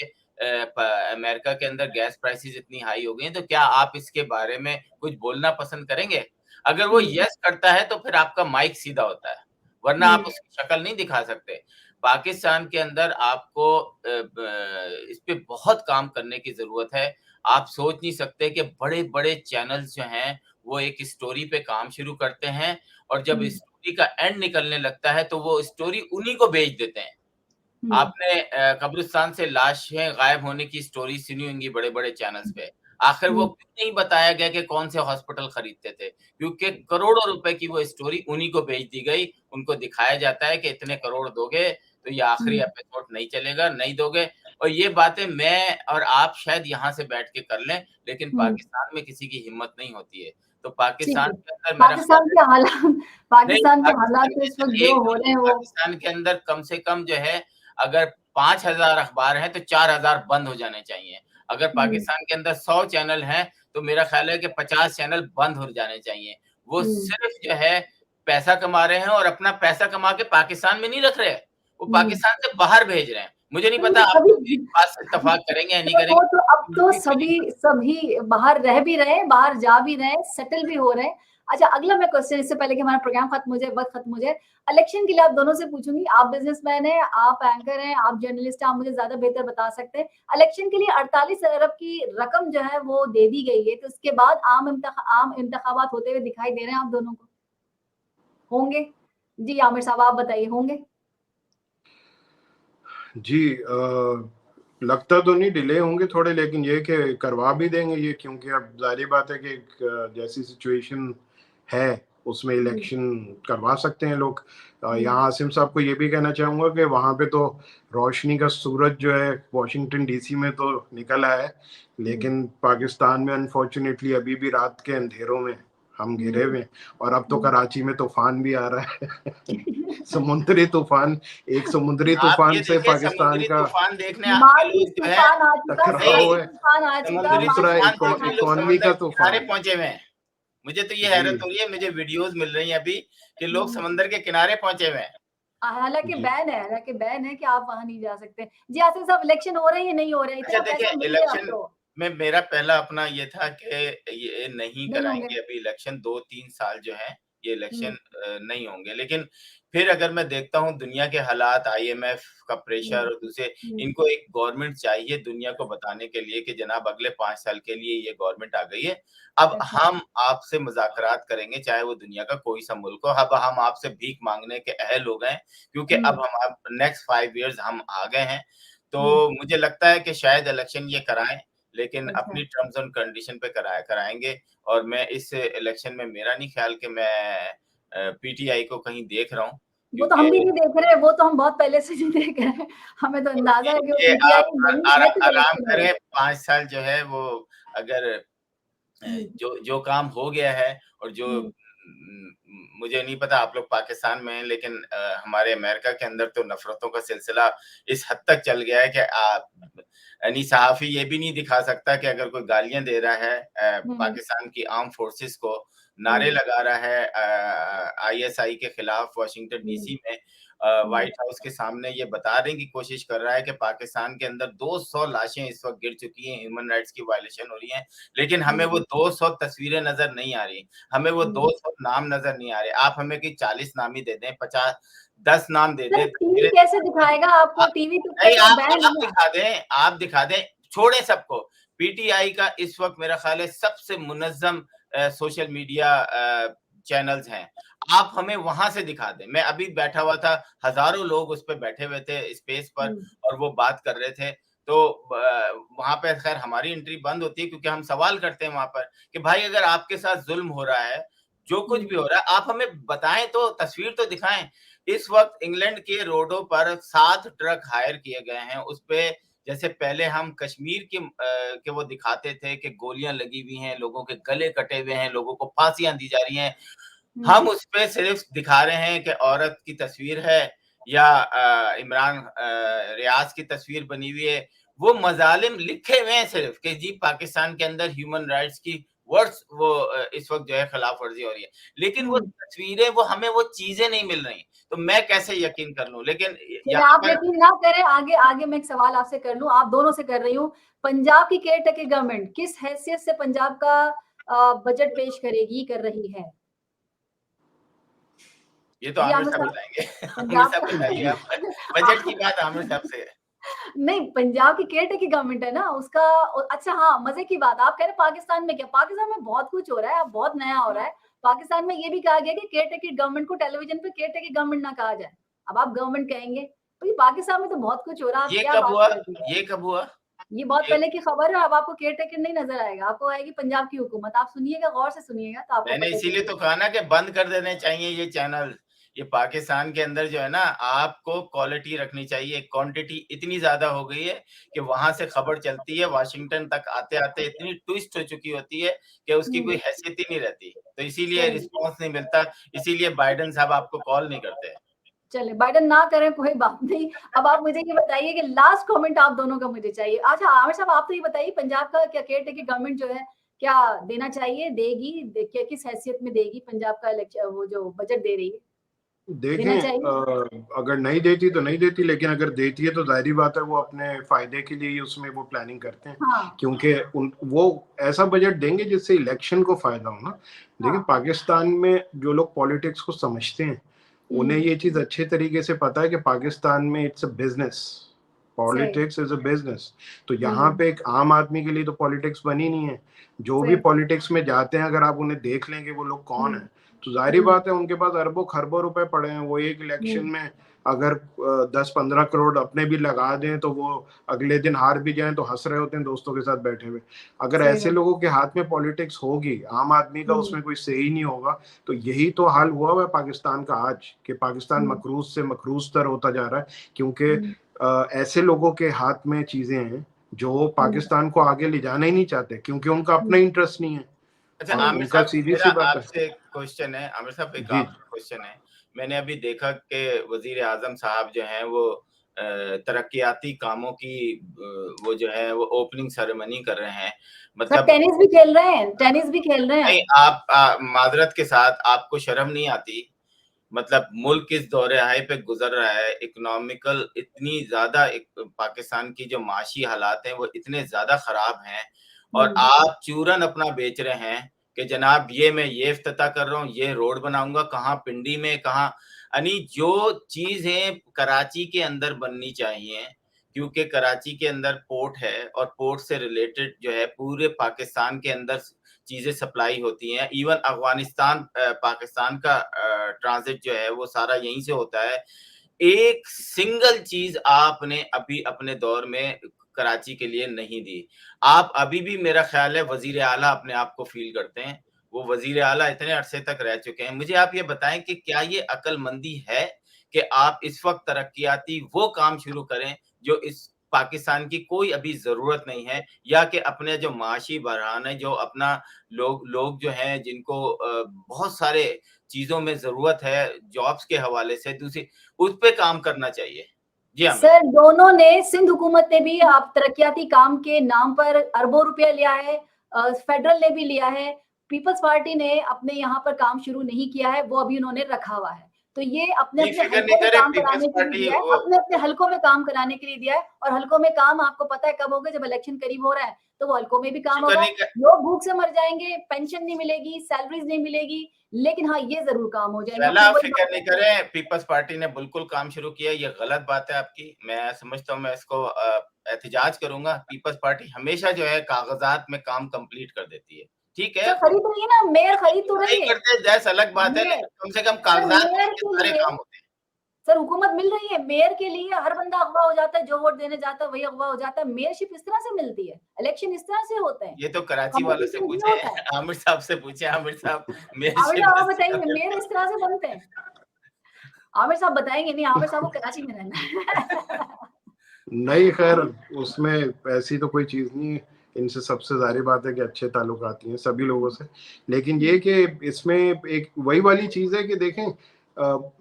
अमेरिका के अंदर गैस प्राइसेस इतनी हाई हो गई हैं, तो क्या आप इसके बारे में कुछ बोलना पसंद करेंगे? अगर वो यस करता है तो फिर आपका माइक सीधा होता है, वरना आप उसकी शक्ल नहीं दिखा सकते। पाकिस्तान के अंदर आपको इस पे बहुत काम करने की ज़रूरत है। आप सोच नहीं सकते कि बड़े-बड़े चैनल्स जो हैं, वो एक स्टोरी पे काम शुरू करते हैं और जब स्टोरी का एंड निकलने लगता है, तो वो स्टोरी उन्हीं को बेच देते हैं। आपने कब्रिस्तान से लाशें गायब होने की स्टोरी सुनी होंगी बड़े-बड़े चैनल्स पे। आखिर वो क्यों नहीं बताया गया कि कौन से हॉस्पिटल खरीदते थे? क्योंकि करोड़ों रुपए की वो स्टोरी उन्हीं को बेच दी गई। उनको दिखाया जाता है कि इतने करोड़ दोगे तो ये आखिरी एपिसोड नहीं चलेगा, नहीं दोगे। और ये बातें मैं और आप शायद यहाँ से बैठ के कर लें, लेकिन पाकिस्तान में किसी की हिम्मत नहीं होती है। तो ठीक पाकिस्तान है। के अंदर मेरा ख्याल पाकिस्तान के हालात है नहीं, पाकिस्तान के हालात पाकिस्तान तो के इस वक़्त अंदर जो एक हो नहीं, रहे हैं वो पाकिस्तान के अंदर कम से कम जो है अगर 5,000 अखबार हैं तो 4,000 बंद हो जाने चाहिए। अगर पाकिस्तान के अंदर 100 चैनल हैं तो मेरा ख़्याल है कि 50 चैनल बंद हो जाने चाहिए। वो सिर्फ़ जो है पैसा कमा रहे हैं और अपना पैसा कमा के पाकिस्तान में नहीं रख रहे, वो पाकिस्तान से बाहर भेज रहे हैं। मुझे नहीं तो पता ये आप लोग सभी इस बात से इत्तेफ़ाक करेंगे या नहीं तो वो करेंगे। तो अब तो सभी बाहर रह भी रहे हैं, बाहर जा भी रहे हैं, सेटल भी हो रहे हैं। अच्छा, अगला मैं क्वेश्चन इससे पहले कि हमारा प्रोग्राम खत्म हो जाए, वक़्त खत्म हो जाए, इलेक्शन के लिए आप दोनों से पूछूँगी। आप बिज़नेसमैन हैं, आप एंकर हैं, आप जर्नलिस्ट हैं, आप मुझे ज़्यादा बेहतर बता सकते हैं। इलेक्शन के लिए 48 अरब की रकम जो है वो दे दी गई है, तो उसके बाद आम इंतखाबात होते हुए दिखाई दे रहे हैं आप दोनों को? होंगे? जी, आमिर साहब आप बताइए, होंगे? जी लगता तो नहीं डिले होंगे थोड़े, लेकिन ये कि करवा भी देंगे ये, क्योंकि अब जाहिर बात है कि जैसी सिचुएशन है उसमें इलेक्शन करवा सकते हैं लोग। यहाँ आसिम साहब को ये भी कहना चाहूँगा कि वहाँ पे तो रोशनी का सूरज जो है वॉशिंगटन डीसी में तो निकल आया है, लेकिन पाकिस्तान में अनफॉर्चुनेटली अभी भी रात के अंधेरों में हम घिरे हुए हैं। और अब तो कराची में तूफान भी आ रहा है समुद्री तूफान, एक समुद्री आप ये तूफान से देखिए, पाकिस्तान समुद्री का तूफान देखने आपके लोग जो है तूफान आ चुका, टकराव है, तूफान आ चुका, समुद्री दूसरा तूफान देखने लोग इकोनॉमी समंदर का के किनारे तूफान। पहुंचे हुए हैं। मुझे तो ये जी हैरत हो रही है, मुझे वीडियोस मिल रही हैं अभी कि लोग समंदर के किनारे पहुंचे हुए हैं। हालाँकि जी बैन है कि आप वहाँ नहीं जा सकते। जी, आसिफ साहब, इलेक्शन हो रहे हैं या नहीं हो रहे हैं? अच्छा इतना देखिए, पैसा मिल गया इलेक्शन आपको, में मेरा पहला अपना ये था कि ये नहीं नहीं होंगे? कराएंगे अभी इलेक्शन, 2-3 साल जो है ये हुँ, इलेक्शन नहीं होंगे। लेकिन फिर अगर मैं देखता हूँ दुनिया के हालात, आईएमएफ का प्रेशर हुँ, और दूसरे, हुँ, इनको एक गवर्नमेंट चाहिए दुनिया को बताने के लिए कि जनाब अगले 5 साल के लिए ये गवर्नमेंट आ गई है। अब अच्छा, हम आपसे मुज़ाकरात करेंगे, चाहे वो दुनिया का कोई सा मुल्क हो। अब हम आपसे भीख माँगने के अहल हो गए हैं, क्योंकि हुँ, अब नेक्स्ट 5 इयर्स हम आ गए हैं। हुँ, तो मुझे लगता है कि शायद इलेक्शन ये कराएँ, लेकिन अच्छा, अपनी टर्म्स एंड कंडीशन पे कराएँगे। और मैं इस इलेक्शन में मेरा नहीं ख्याल कि मैं पीटीआई को कहीं देख रहा हूँ। वो तो हम भी क्योंकि नहीं देख रहे, वो तो हम बहुत पहले से नहीं देख रहे हैं। हमें तो अंदाजा है कि वो ये पीटीआई आप नहीं है तो आराम इलेक्शन है। करें 5 साल जो है वो अगर हुँ, जो जो काम हो गया है और जो हुँ, मुझे नहीं पता आप लोग पाकिस्तान में हैं लेकिन हमारे अमेरिका के अंदर तो नफ़रतों का सिलसिला इस हद तक चल गया है कि आप यानी सहाफ़ी ये भी नहीं दिखा सकता कि अगर कोई गालियाँ दे रहा है हुँ, पाकिस्तान की आर्म्ड फोर्सेस को, नारे हुँ, लगा रहा है आईएसआई के खिलाफ वाशिंगटन हुँ, डीसी में हुँ, व्हाइट हाउस के सामने ये बताने की कोशिश कर रहा है कि पाकिस्तान के अंदर 200 लाशें इस वक़्त गिर चुकी हैं, ह्यूमन राइट्स की वायलेशन हो रही है। लेकिन हमें हुँ, वो 200 तस्वीरें नज़र नहीं आ रही, हमें वो हुँ। 200 नाम नज़र नहीं आ रहे। आप हमें कि 40 नाम ही दे दें, 50 10 नाम दे सर दें, टीवी तस्वीरें कैसे दिखा दें। दिखाएगा आपको? टीवी तो कई नहीं बार बैन है ना। आप दिखा दें, छोड़ें सबको। पीटीआई का इस वक़्त मेरा ख़्याल है सबसे मुनज़्ज़म सोशल मीडिया चैनल्स हैं। आप हमें वहाँ से दिखा दें। मैं अभी बैठा हुआ था, हज़ारों लोग उस पे बैठे हुए थे स्पेस पर हुँ, और वो बात कर रहे थे। तो वहाँ पे ख़ैर हमारी एंट्री बंद होती है क्योंकि हम सवाल करते हैं वहाँ पर कि भाई अगर आपके साथ ज़ुल्म हो रहा है, जो कुछ हुँ, भी हो रहा है, आप हमें बताएँ तो, तस्वीर तो दिखाएँ। इस वक़्त इंग्लैंड के रोडों पर 7 ट्रक हायर किए गए हैं, उसपे जैसे पहले हम कश्मीर के वो दिखाते थे कि गोलियाँ लगी हुई हैं, लोगों के गले कटे हुए हैं, लोगों को फांसियाँ दी जा रही हैं। हुँ, हम उसपे सिर्फ़ दिखा रहे हैं कि औरत की तस्वीर है या इमरान रियाज़ की तस्वीर बनी हुई है। वो मज़ालिम लिखे हुए हैं सिर्फ़ कि जी पाकिस्तान के अंदर ह्यूमन राइट्स की वर्ड्स वो इस वक़्त जो है खिलाफ़-वर्ज़ी हो रही है। लेकिन वो हुँ। तस्वीरें वो हमें वो चीज़ें नहीं मिल रही। तो मैं कैसे यकीन कर लूँ? लेकिन चलिए यहाँ आप पर यकीन ना करें, आगे आगे मैं एक सवाल आपसे कर लूँ, आप दोनों से कर रही हूँ। पंजाब की केयरटेकर गवर्नमेंट किस हैसियत से पंजाब का बजट पेश करेगी, कर रही है? ये तो जी आमिर आमिर साहब साहब, बताएँगे। आमिर पंजाब साहब बताइए का आप। बजट की बात आमिर साहब से है। नहीं, पंजाब की केयरटेकर गवर्नमेंट है ना, उसका अच्छा हाँ, मज़े की बात आप कह रहे हैं पाकिस्तान में क्या? पाकिस्तान में बहुत कुछ हो रहा है, अब बहुत नया हो रहा है। पाकिस्तान में ये भी कहा गया कि केयरटेकर गवर्नमेंट को टेलीविज़न पे केयरटेकर गवर्नमेंट ना कहा जाए। अब आप गवर्नमेंट कहेंगे, तो ये पाकिस्तान में तो बहुत कुछ हो रहा है, आप ये क्या कब बात हुआ? कर दी है? ये कब हुआ? ये बहुत ये पहले की खबर है, अब आपको केयरटेकर नहीं नज़र आएगा, आपको आएगी पंजाब की हुकूमत। आप सुनिएगा, गौर से सुनिएगा तो आपको मैंने पता इसीलिए चलेगा। तो कहा ना कि बंद कर देने चाहिए ये चैनल। ये पाकिस्तान के अंदर जो है ना, आपको क्वालिटी रखनी चाहिए, क्वांटिटी इतनी ज़्यादा हो गई है कि वहाँ से खबर चलती है, वाशिंगटन तक आते-आते इतनी ट्विस्ट हो चुकी होती है कि उसकी कोई हुँ, हैसियत ही नहीं रहती। तो इसीलिए सही। रिस्पॉन्स नहीं मिलता, इसीलिए बाइडेन साहब आपको कॉल नहीं करते। चलिए, बाइडेन ना करें कोई बात नहीं। अब आप मुझे ये बताइए कि लास्ट कमेंट आप दोनों का मुझे चाहिए। अच्छा आमिर साहब आप तो ये बताइए पंजाब का क्या केयरटेकर गवर्नमेंट जो है, क्या देना चाहिए, देगी? दे क्या किस हैसियत में देगी पंजाब का वो जो बजट दे रही है? देना देखें चाहिए? अगर नहीं देती तो नहीं देती, लेकिन अगर देती है तो ज़ाहिर-सी बात है वो अपने फ़ायदे के लिए ही उसमें वो प्लानिंग करते हैं। हाँ, क्योंकि उन वो ऐसा बजट देंगे जिससे इलेक्शन को फ़ायदा हो ना। देखिए हाँ। पाकिस्तान में जो लोग पॉलिटिक्स को समझते हैं, उन्हें हुँ, ये चीज़ अच्छे तरीके से पता है कि पाकिस्तान में इट्स अ बिज़नेस, सही। Politics is a business. तो यहाँ हुँ, पे एक आम आदमी के लिए तो पॉलिटिक्स बनी नहीं है। जो भी सही। पॉलिटिक्स में जाते हैं अगर आप उन्हें देख लेंगे वो लोग कौन हुँ, हैं, तो ज़ाहिर-सी हुँ, बात है उनके पास अरबों-खरबों रुपए पड़े हैं। वो एक इलेक्शन हुँ, में अगर 10-15 करोड़ अपने भी लगा दें तो वो अगले दिन हार भी जाएँ तो हँस रहे होते हैं दोस्तों के साथ बैठे हुए। अगर सही ऐसे बात। लोगों के हाथ में पॉलिटिक्स होगी, आम आदमी का हुँ, उसमें कोई से ही नहीं होगा, तो यही तो हाल हुआ हुआ है पाकिस्तान का आज, कि पाकिस्तान हुँ, मकरूज़ से मकरूज़ तर होता जा रहा है क्योंकि हुँ, ऐसे लोगों के हाथ में चीज़ें हैं, जो हुँ, पाकिस्तान को आगे ले जाना ही नहीं चाहते क्योंकि उनका हुँ। अपना इंटरेस्ट नहीं है। अच्छा और आमिर उनका साहब मेरा सीधी-सी बात है। आपसे एक क्वेश्चन है आमिर साहब एक जी, आपसे क्वेश्चन है। मैंने अभी देखा कि वज़ीर आज़म साहब जो हैं वो तरक्कियाती कामों की वो जो है वो ओपनिंग सेरेमनी कर रहे हैं। सर मतलब टेनिस भी खेल रहे हैं, टेनिस भी खेल रहे नहीं हैं। आप माज़रत के साथ आपको शर्म नहीं आती? मतलब मुल्क किस दौर-ए-हाल पे गुज़र रहा है, इकोनॉमिकल इतनी ज़्यादा एक पाकिस्तान की जो माशी हालात हैं, वो इतने ज़्यादा ख़राब हैं और हुँ, आप चूरन अपना बेच रहे हैं कि जनाब ये मैं ये इफ्तिताह कर रहा हूँ, ये रोड बनाऊँगा, कहाँ पिंडी में, कहाँ यानी जो चीज़ें कराची के अंदर बननी चाहिए, क्योंकि कराची के अंदर पोर्ट है और पोर्ट से रिलेटेड जो है पूरे पाकिस्तान के अंदर चीज़ें सप्लाई होती हैं। इवन अफ़गानिस्तान पाकिस्तान का ट्रांज़िट जो है वो सारा यहीं से होता है। एक सिंगल चीज़ आपने अभी अपने दौर में कराची के लिए नहीं दी। आप अभी भी मेरा ख़्याल है वज़ीर आला अपने आप को फ़ील करते हैं। वो वज़ीर आला इतने अरसे तक रह चुके हैं। मुझे आप ये बताएँ कि क्या ये अक्लमंदी है कि आप इस वक्त तरक्याती वो काम शुरू करें जो इस पाकिस्तान की कोई अभी जरूरत नहीं है, या कि अपने जो माशी बहरान है, जो अपना लोग जो हैं जिनको बहुत सारे चीजों में जरूरत है जॉब्स के हवाले से, दूसरी उस पे काम करना चाहिए। जी हाँ सर, दोनों ने, सिंध हुकूमत ने भी आप तरक्याती काम के नाम पर अरबों रुपया लिया है, फेडरल ने भी लिया है। पीपल्स पार्टी ने अपने यहाँ पर काम शुरू नहीं किया है, वो अभी उन्होंने रखा हुआ है। तो ये अपने अपने हलकों में काम कराने के लिए दिया है, अपने अपने हलकों में काम कराने के लिए दिया है। और हलकों में काम आपको पता है कब होगा, जब इलेक्शन करीब हो रहा है, तो वो हलकों में भी काम होगा। लोग भूख से मर जाएंगे, पेंशन नहीं मिलेगी, सैलरीज नहीं मिलेगी, लेकिन हाँ ये जरूर काम हो जाएगा। आप फिक्र नहीं करें, पीपल्स पार्टी ने बिल्कुल काम शुरू किया। ये गलत बात है आपकी, मैं समझता हूँ, मैं इसको एहतजाज करूंगा। पीपल्स पार्टी हमेशा जो है कागजात में काम कंप्लीट कर देती है, ठीक है, खरीद रही है ना, मेयर खरीद तो रही है, करते जैस अलग बात है, लेकिन कम से कम कागजात में सारे काम होते हैं। सर हुकूमत मिल रही है मेयर के लिए, हर बंदा अगवा हो जाता है, जो वोट देने जाता है वही अगवा हो जाता है। मेयरशिप इस तरह से मिलती है, इलेक्शन इस तरह से होते हैं। ये तो कराची वालों से पूछे, आमिर साहब से पूछे। आमिर साहब आप बताएंगे मेयर इस तरह से बनते हैं? आमिर साहब बताएंगे नहीं, आमिर साहब को कराची में रहना है। नहीं, खैर उसमें ऐसी तो कोई चीज नहीं है। इनसे सबसे ज़ाहिर बात है कि अच्छे ताल्लुक आती हैं सभी लोगों से, लेकिन ये कि इसमें एक वही वाली चीज़ है कि देखें,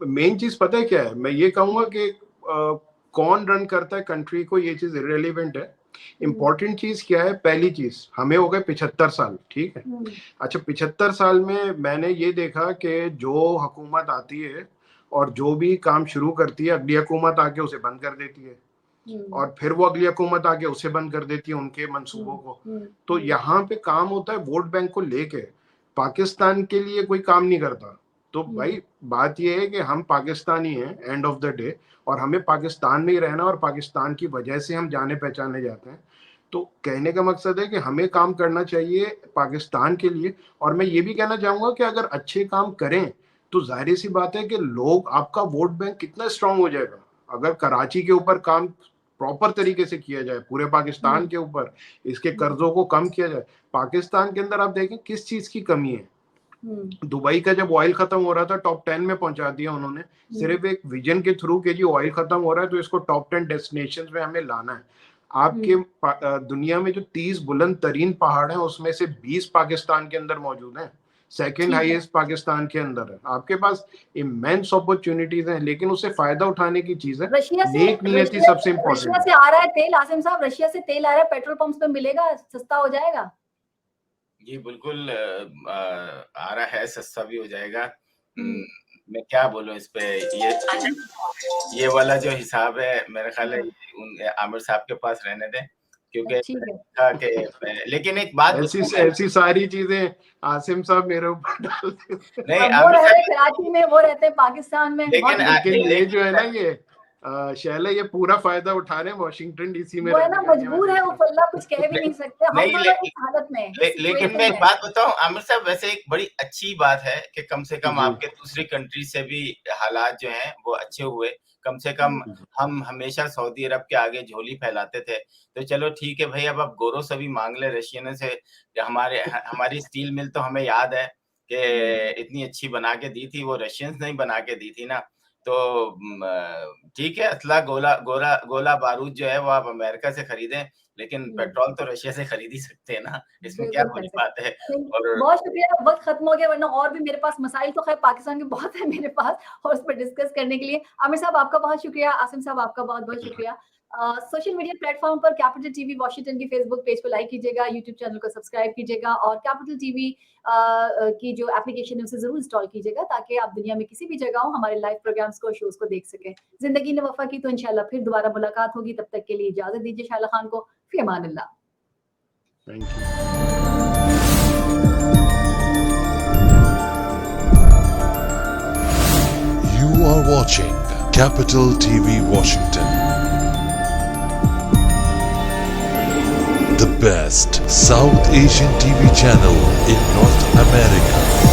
मेन चीज़ पता है क्या है, मैं ये कहूँगा कि कौन रन करता है कंट्री को, ये चीज़ इररिलेवेंट है। इम्पोर्टेंट चीज़ क्या है, पहली चीज़, हमें हो गए 75 साल, ठीक है। अच्छा, 75 साल में मैंने ये देखा कि जो हुकूमत आती है और जो भी काम शुरू करती है, अगली हुकूमत आके उसे बंद कर देती है, और फिर वो अगली हुकूमत आके उसे बंद कर देती है, उनके मंसूबों को। तो यहाँ पे काम होता है वोट बैंक को लेके, पाकिस्तान के लिए कोई काम नहीं करता। तो भाई बात ये है कि हम पाकिस्तानी हैं एंड ऑफ द डे, और हमें पाकिस्तान में ही रहना, और पाकिस्तान की वजह से हम जाने पहचाने जाते हैं। तो कहने का मकसद है कि हमें काम करना चाहिए पाकिस्तान के लिए। और मैं ये भी कहना चाहूंगा कि अगर अच्छे काम करें तो जाहिर सी बात है कि लोग, आपका वोट बैंक कितना स्ट्रांग हो जाएगा। अगर कराची के ऊपर काम प्रॉपर तरीके से किया जाए, पूरे पाकिस्तान के ऊपर इसके कर्जों को कम किया जाए। पाकिस्तान के अंदर आप देखें किस चीज की कमी है। दुबई का जब ऑयल खत्म हो रहा था, टॉप 10 में पहुंचा दिया उन्होंने, सिर्फ एक विजन के थ्रू के जी ऑयल खत्म हो रहा है तो इसको टॉप 10 डेस्टिनेशंस में हमें लाना है। आपके दुनिया में जो 30 बुलंद तरीन पहाड़ हैं उसमें से 20 पाकिस्तान के अंदर मौजूद हैं, सेकंड हाईएस्ट पाकिस्तान के अंदर है। आपके पास इमेंस अपॉर्चुनिटीज हैं, लेकिन उससे फायदा उठाने की चीज है, नेक नियति सबसे इम्पोर्टेंट। रशिया से आ रहा है तेल, आसिम साहब, रशिया से तेल आ रहा है, पेट्रोल पंप्स पे मिलेगा, सस्ता हो जाएगा। जी बिल्कुल आ रहा है, सस्ता भी हो जाएगा। मैं क्या बोलूं इस पे, ये वाला जो हिसाब है मेरे ख्याल है उन आमिर साहब के पास रहने दें, क्योंकि लेकिन एक बात, ऐसी सारी चीजें आसिम साहब मेरे ऊपर डालते नहीं, वो रहते कराची में, वो रहते पाकिस्तान में, लेकिन ये जो है ना, ये शैला, ये पूरा फायदा उठा रहे हैं वाशिंगटन डीसी में, वो है ना, मजबूर है वो पल्ला, कुछ कह भी नहीं सकते हम इस हालत में। लेकिन मैं एक बात बताऊं आमिर साहब, वैसे एक बड़ी अच्छी बात है कि कम से कम आपके दूसरी कंट्री से भी हालात जो हैं वो अच्छे हुए। कम से कम हम हमेशा सऊदी अरब के आगे झोली फैलाते थे, तो चलो ठीक है भाई, अब आप गोरों से भी मांग ले रशियन से। हमारी स्टील मिल तो हमें याद है कि इतनी अच्छी बना के दी थी, वो रशियंस ने बना के दी थी ना। तो ठीक है, असला गोला बारूद जो है वो आप अमेरिका से खरीदें, लेकिन पेट्रोल तो रशिया से खरीद ही सकते हैं ना, इसमें क्या बड़ी बात है। और बहुत शुक्रिया, वक्त खत्म हो गया, वरना और भी मेरे पास मसाइल तो खैर पाकिस्तान के बहुत है मेरे पास, और उस पर डिस्कस करने के लिए। आमिर साहब आपका बहुत शुक्रिया, आसिम साहब आपका बहुत बहुत शुक्रिया। सोशल मीडिया प्लेटफॉर्म पर कैपिटल टीवी वॉशिंगटन की फेसबुक पेज को लाइक कीजिएगा, यूट्यूब चैनल को सब्सक्राइब कीजिएगा, और कैपिटल टीवी की जो एप्लीकेशन है उसे जरूर इंस्टॉल कीजिएगा, ताकि आप दुनिया में किसी भी जगह हो हमारे लाइव प्रोग्राम्स को, शोज को देख सकें। जिंदगी ने वफा की तो इंशाल्लाह फिर दोबारा मुलाकात होगी, तब तक के लिए इजाजत दीजिए शैला खान को। फी अमानिल्लाह। Thank you. You are watching Capital TV Washington, the best South Asian TV channel in North America.